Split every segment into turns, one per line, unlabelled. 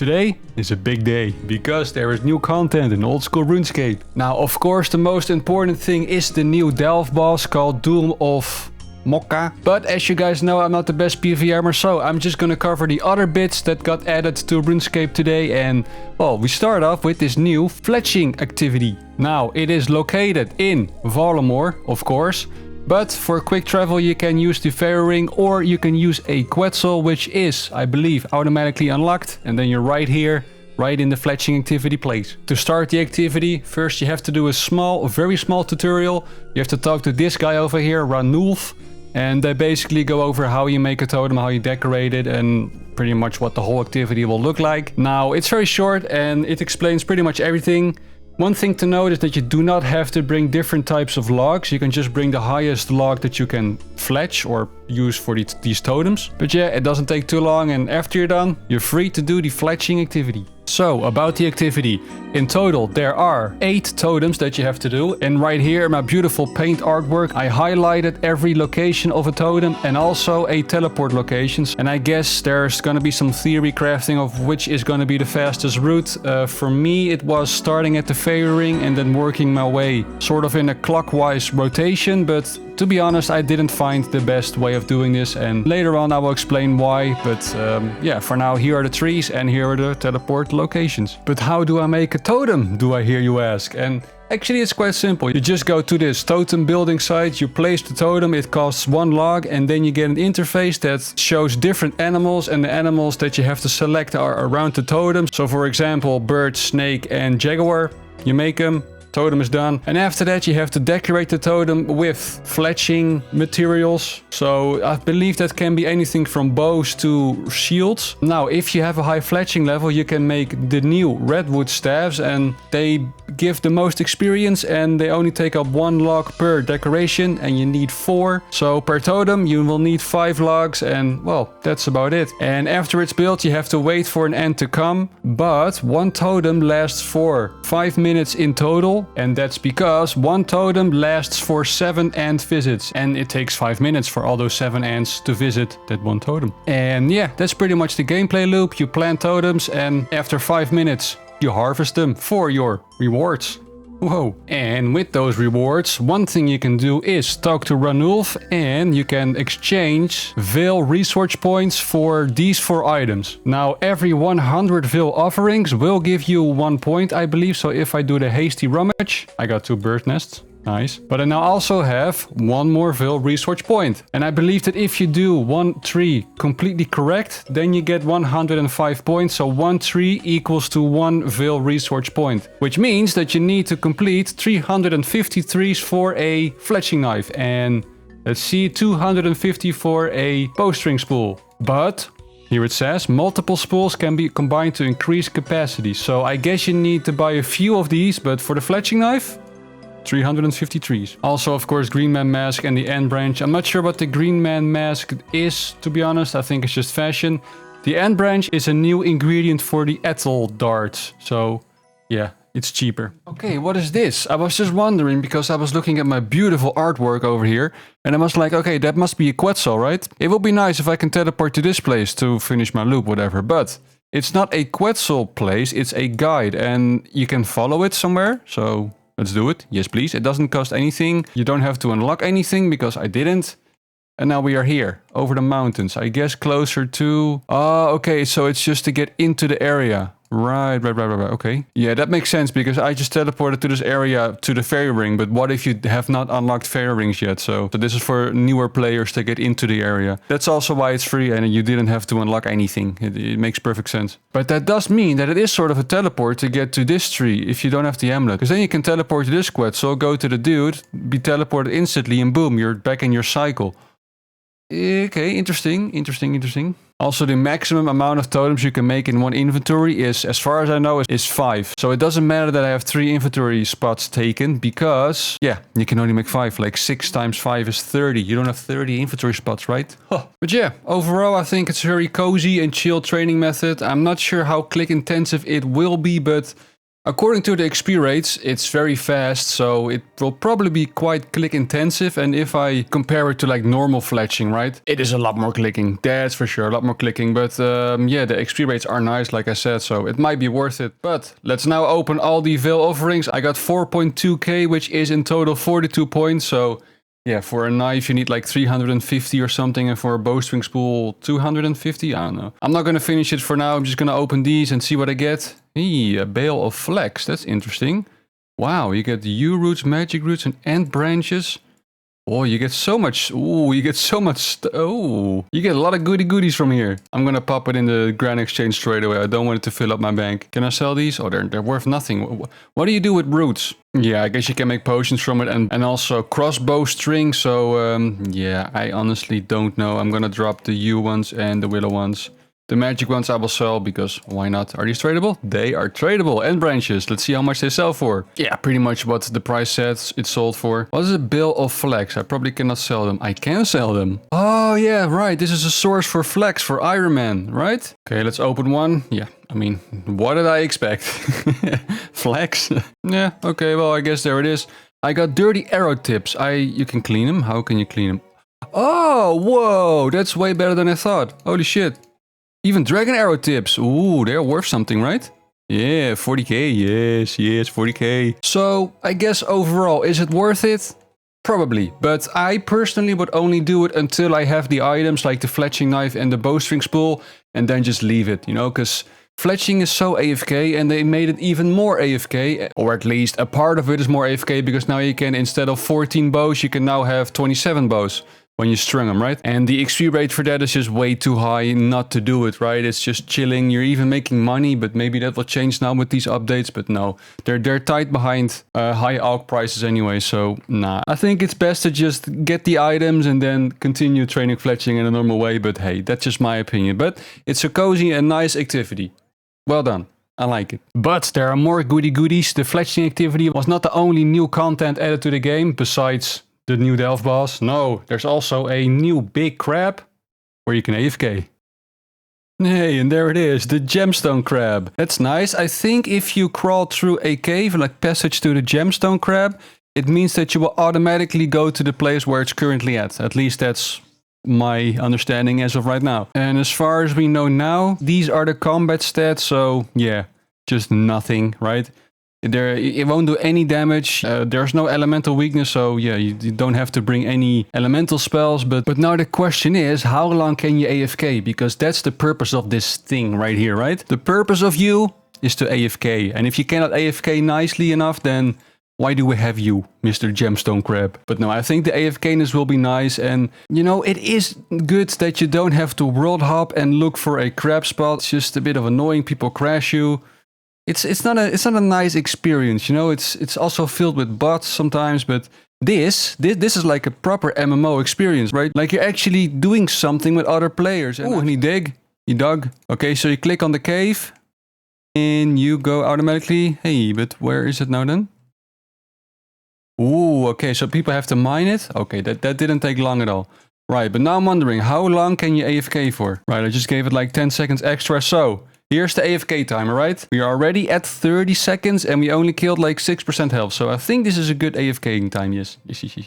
Today is a big day because there is new content in old school RuneScape. Now, of course, the most important thing is the new Delve boss called Doom of Mokka. But as you guys know, I'm not the best PvRmer, so I'm just gonna cover the other bits that got added to RuneScape today. And well, we start off with this new Fletching activity. Now, it is located in Varlamore, of course. But for quick travel you can use the Theyre ring, or you can use a Quetzal, which is, I believe, automatically unlocked. And then you're right here, right in the Fletching activity place. To start the activity, first you have to do a very small tutorial. You have to talk to this guy over here, Ranulf. And they basically go over how you make a totem, how you decorate it, and pretty much what the whole activity will look like. Now, it's very short and it explains pretty much everything. One thing to note is that you do not have to bring different types of logs. You can just bring the highest log that you can fletch or use for these totems. But yeah, it doesn't take too long, and after you're done, you're free to do the fletching activity. So, about the activity. In total, there are 8 totems that you have to do. And right here, my beautiful paint artwork, I highlighted every location of a totem and also a teleport locations. And I guess there's gonna be some theory crafting of which is gonna be the fastest route. For me, it was starting at the Theyre ring and then working my way sort of in a clockwise rotation. But to be honest, I didn't find the best way of doing this, and later on I will explain why. But yeah, for now, here are the trees and here are the teleport locations. But how do I make a totem, do I hear you ask? And actually it's quite simple. You just go to this totem building site, you place the totem, it costs 1 log, and then you get an interface that shows different animals, and the animals that you have to select are around the totem. So for example, bird, snake and jaguar, you make them. Totem is done. And after that you have to decorate the totem with fletching materials. So I believe that can be anything from bows to shields. Now, if you have a high fletching level, you can make the new redwood staves, and they give the most experience, and they only take up 1 log per decoration, and you need 4. So per totem you will need 5 logs, and well, that's about it. And after it's built, you have to wait for an end to come. But 1 totem lasts for 5 minutes in total. And that's because 1 totem lasts for 7 ant visits. And it takes 5 minutes for all those 7 ants to visit that 1 totem. And yeah, that's pretty much the gameplay loop. You plant totems and after 5 minutes, you harvest them for your rewards. Whoa. And with those rewards, one thing you can do is talk to Ranulf, and you can exchange Veil resource points for these 4 items. Now, every 100 Veil offerings will give you 1 point, I believe. So if I do the hasty rummage, I got 2 bird nests. Nice. But I now also have 1 more Veil resource point. And I believe that if you do 1 tree completely correct, then you get 105 points. So 1 tree equals to 1 Veil resource point. Which means that you need to complete 350 trees for a fletching knife. And let's see, 250 for a bowstring spool. But here it says multiple spools can be combined to increase capacity. So I guess you need to buy a few of these, but for the fletching knife, 350 trees. Also, of course, Green Man Mask and the End Branch. I'm not sure what the Green Man Mask is, to be honest. I think it's just fashion. The End Branch is a new ingredient for the Ethel darts. So, yeah, it's cheaper. Okay, what is this? I was just wondering because I was looking at my beautiful artwork over here. And I was like, okay, that must be a Quetzal, right? It would be nice if I can teleport to this place to finish my loop, whatever. But it's not a Quetzal place, it's a guide. And you can follow it somewhere, so let's do it. Yes, please. It doesn't cost anything. You don't have to unlock anything because I didn't. And now we are here, over the mountains. I guess closer to... Oh, okay. So it's just to get into the area. Right. Okay. Yeah, that makes sense because I just teleported to this area to the Theyre ring. But what if you have not unlocked Theyre rings yet? So this is for newer players to get into the area. That's also why it's free and you didn't have to unlock anything. It makes perfect sense. But that does mean that it is sort of a teleport to get to this tree if you don't have the amulet. Because then you can teleport to this Quetzal, go to the dude, be teleported instantly, and boom, you're back in your cycle. Okay, interesting. Also, the maximum amount of totems you can make in one inventory is, as far as I know, is 5. So it doesn't matter that I have 3 inventory spots taken because, yeah, you can only make 5. Like 6 times 5 is 30. You don't have 30 inventory spots, right? Huh. But yeah, overall, I think it's a very cozy and chill training method. I'm not sure how click intensive it will be, but According to the XP rates, it's very fast, so it will probably be quite click intensive. And if I compare it to like normal fletching, right? It is a lot more clicking, that's for sure, a lot more clicking. But yeah, the XP rates are nice, like I said, so it might be worth it. But let's now open all the Veil offerings. I got 4.2k, which is in total 42 points, so... yeah, for a knife you need like 350 or something, and for a bowstring spool 250, I don't know. I'm not gonna finish it for now, I'm just gonna open these and see what I get. Hey, a bale of flax, that's interesting. Wow, you get yew roots, magic roots and ant branches. Oh, you get so much, oh, you get so much, oh, you get a lot of goodies from here. I'm gonna pop it in the Grand Exchange straight away, I don't want it to fill up my bank. Can I sell these? Oh, they're worth nothing. What do you do with roots? Yeah, I guess you can make potions from it and also crossbow string, so yeah, I honestly don't know. I'm gonna drop the yew ones and the willow ones. The magic ones I will sell because why not? Are these tradable? They are tradable. And branches. Let's see how much they sell for. Yeah, pretty much what the price says it's sold for. What is a bale of flax? I probably cannot sell them. I can sell them. Oh yeah, right. This is a source for flax for Iron Man, right? Okay, let's open one. Yeah, I mean, what did I expect? Flax? Yeah, okay, well, I guess there it is. I got dirty arrow tips. You can clean them. How can you clean them? Oh, whoa, that's way better than I thought. Holy shit. Even dragon arrow tips. Ooh, they're worth something, right? Yeah, 40k. Yes, 40k. So, I guess overall, is it worth it? Probably. But I personally would only do it until I have the items like the fletching knife and the bowstring spool. And then just leave it, you know, because fletching is so AFK and they made it even more AFK. Or at least a part of it is more AFK because now you can, instead of 14 bows, you can now have 27 bows. When you string them, right? And the XP rate for that is just way too high not to do it, right? It's just chilling. You're even making money, but maybe that will change now with these updates. But no, they're tight behind high alch prices anyway. So nah, I think it's best to just get the items and then continue training fletching in a normal way. But hey, that's just my opinion. But it's a cozy and nice activity. Well done. I like it. But there are more goodies. The fletching activity was not the only new content added to the game besides the new Delve boss. No, there's also a new big crab where you can AFK. Hey, and there it is, the Gemstone crab. That's nice. I think if you crawl through a cave, like passage to the Gemstone crab, it means that you will automatically go to the place where it's currently at. At least that's my understanding as of right now. And as far as we know now, these are the combat stats, so yeah, just nothing, right? It won't do any damage, there's no elemental weakness, so yeah, you don't have to bring any elemental spells, but now the question is, how long can you AFK? Because that's the purpose of this thing right here, right? The purpose of you is to AFK, and if you cannot AFK nicely enough, then why do we have you, Mr. Gemstone Crab? But no, I think the AFKness will be nice, and you know, it is good that you don't have to world hop and look for a crab spot. It's just a bit of annoying, people crash you. It's not a nice experience, you know. It's also filled with bots sometimes, but this is like a proper MMO experience, right? Like you're actually doing something with other players. Oh, and he dug. Okay, so you click on the cave, and you go automatically. Hey, but where is it now then? Ooh, okay, so people have to mine it. Okay, that didn't take long at all. Right, but now I'm wondering, how long can you AFK for? Right, I just gave it like 10 seconds extra, so here's the AFK timer, right? We are already at 30 seconds and we only killed like 6% health. So I think this is a good AFK time, yes.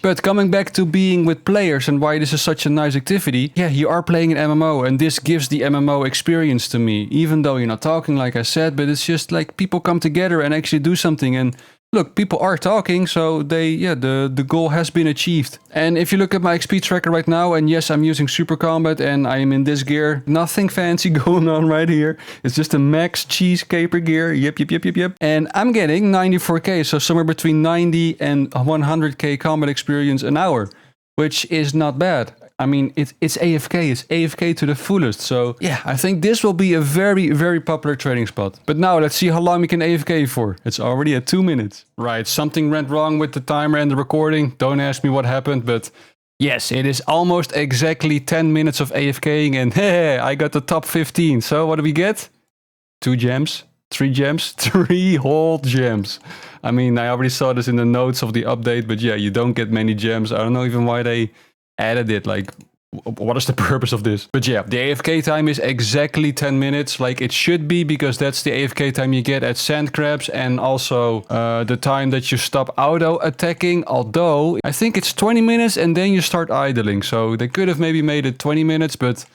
But coming back to being with players and why this is such a nice activity. Yeah, you are playing an MMO and this gives the MMO experience to me. Even though you're not talking like I said, but it's just like people come together and actually do something. And look, people are talking, so the goal has been achieved. And if you look at my XP tracker right now, and yes, I'm using Super Combat and I am in this gear. Nothing fancy going on right here. It's just a max cheese caper gear. Yep. And I'm getting 94k, so somewhere between 90 and 100k combat experience an hour, which is not bad. I mean, it's AFK, it's AFK to the fullest. So yeah, I think this will be a very, very popular trading spot. But now let's see how long we can AFK for. It's already at 2 minutes. Right, something went wrong with the timer and the recording. Don't ask me what happened, but yes, it is almost exactly 10 minutes of AFKing and hey, I got the top 15. So what do we get? 2 gems, 3 gems, 3 whole gems. I mean, I already saw this in the notes of the update, but yeah, you don't get many gems. I don't know even why they added it. Like, what is the purpose of this? But yeah, the AFK time is exactly 10 minutes, like it should be, because that's the AFK time you get at sand crabs, and also the time that you stop auto attacking. Although I think it's 20 minutes and then you start idling, so they could have maybe made it 20 minutes, but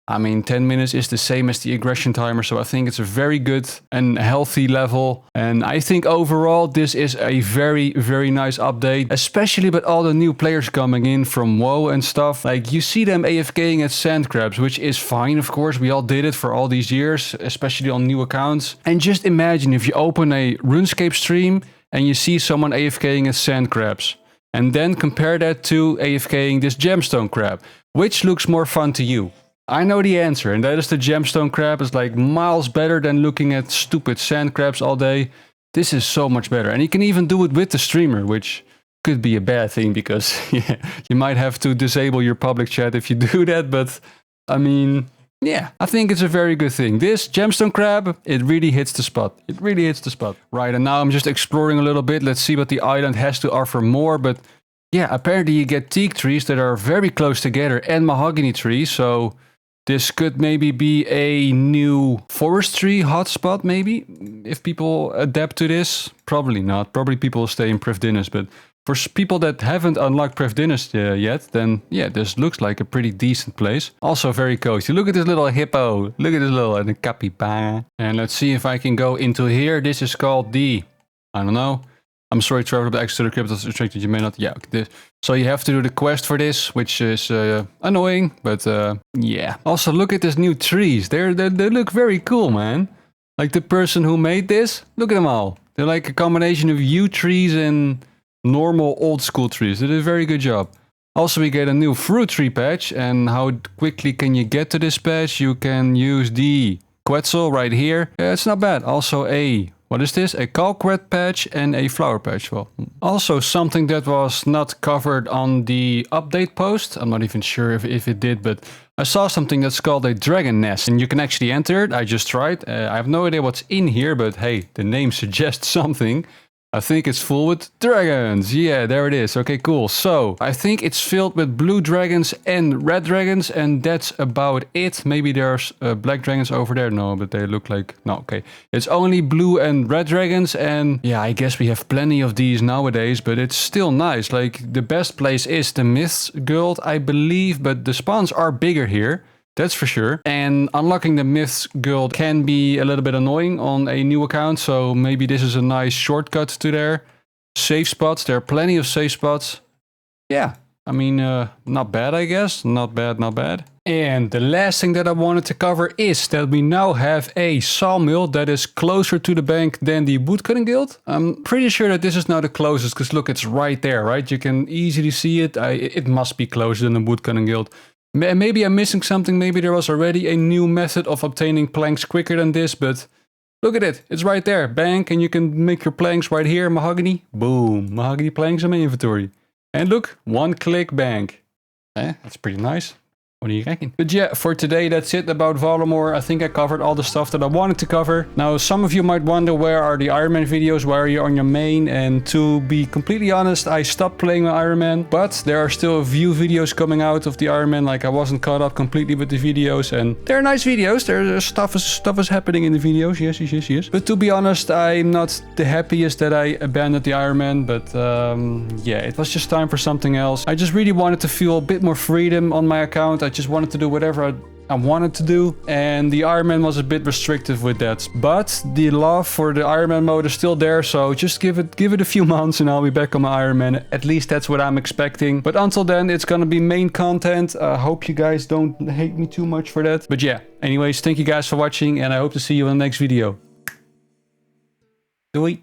I mean, 10 minutes is the same as the aggression timer, so I think it's a very good and healthy level. And I think overall this is a very, very nice update, especially with all the new players coming in from WoW and stuff. Like, you see them AFKing at sand crabs, which is fine, of course. We all did it for all these years, especially on new accounts. And just imagine if you open a RuneScape stream and you see someone AFKing at sand crabs. And then compare that to AFKing this gemstone crab. Which looks more fun to you? I know the answer, and that is the gemstone crab. Is like miles better than looking at stupid sand crabs all day. This is so much better, and you can even do it with the streamer, which could be a bad thing, because yeah, you might have to disable your public chat if you do that, but I mean, yeah, I think it's a very good thing. This gemstone crab, it really hits the spot. It really hits the spot. Right, and now I'm just exploring a little bit. Let's see what the island has to offer more, but yeah, apparently you get teak trees that are very close together and mahogany trees, so this could maybe be a new forestry hotspot, maybe, if people adapt to this. Probably not. Probably people will stay in Prevdinus, but for people that haven't unlocked Prevdinus yet, then yeah, this looks like a pretty decent place. Also very cozy. Look at this little hippo. Look at this little capybara. And let's see if I can go into here. This is called the, I don't know. I'm sorry, travel up X to the crypt that's restricted. You may not. Yeah, this. So you have to do the quest for this, which is annoying, but yeah. Also, look at these new trees. They look very cool, man. Like the person who made this, look at them all. They're like a combination of yew trees and normal old school trees. They did a very good job. Also, we get a new fruit tree patch, and how quickly can you get to this patch? You can use the Quetzal right here. Yeah, it's not bad. Also a, what is this? A Calcret patch and a flower patch. Well, also something that was not covered on the update post. I'm not even sure if it did, but I saw something that's called a dragon nest, and you can actually enter it. I just tried. I have no idea what's in here, but hey, the name suggests something. I think it's full with dragons. Yeah, there it is. Okay, cool. So I think it's filled with blue dragons and red dragons, and that's about it. Maybe there's black dragons over there. No, but they look like, no, okay. It's only blue and red dragons, and yeah, I guess we have plenty of these nowadays, but it's still nice. Like, the best place is the Myths Guild, I believe, but the spawns are bigger here. That's for sure. And unlocking the Myths Guild can be a little bit annoying on a new account, so maybe this is a nice shortcut to there. Safe spots, there are plenty of safe spots. Yeah, I mean, not bad, I guess. Not bad, not bad. And the last thing that I wanted to cover is that we now have a sawmill that is closer to the bank than the woodcutting guild. I'm pretty sure that this is now the closest, because look, it's right there, right? You can easily see it. It must be closer than the woodcutting guild. Maybe I'm missing something. Maybe there was already a new method of obtaining planks quicker than this, but look at it. It's right there. Bank, and you can make your planks right here. Mahogany. Boom. Mahogany planks in my inventory. And look, one click bank. That's pretty nice. What do you reckon? But yeah, for today, that's it about Varlamore. I think I covered all the stuff that I wanted to cover. Now, some of you might wonder, where are the Iron Man videos? Why are you on your main? And to be completely honest, I stopped playing with Iron Man, but there are still a few videos coming out of the Iron Man. Like, I wasn't caught up completely with the videos, and they're nice videos. There's stuff is happening in the videos. Yes. But to be honest, I'm not the happiest that I abandoned the Iron Man, but yeah, it was just time for something else. I just really wanted to feel a bit more freedom on my account. I just wanted to do whatever I wanted to do, and the Iron Man was a bit restrictive with that. But the love for the Iron Man mode is still there, so just give it a few months and I'll be back on my Iron Man. At least that's what I'm expecting. But until then, it's gonna be main content. I hope you guys don't hate me too much for that. But yeah, anyways, thank you guys for watching, and I hope to see you in the next video. Doei!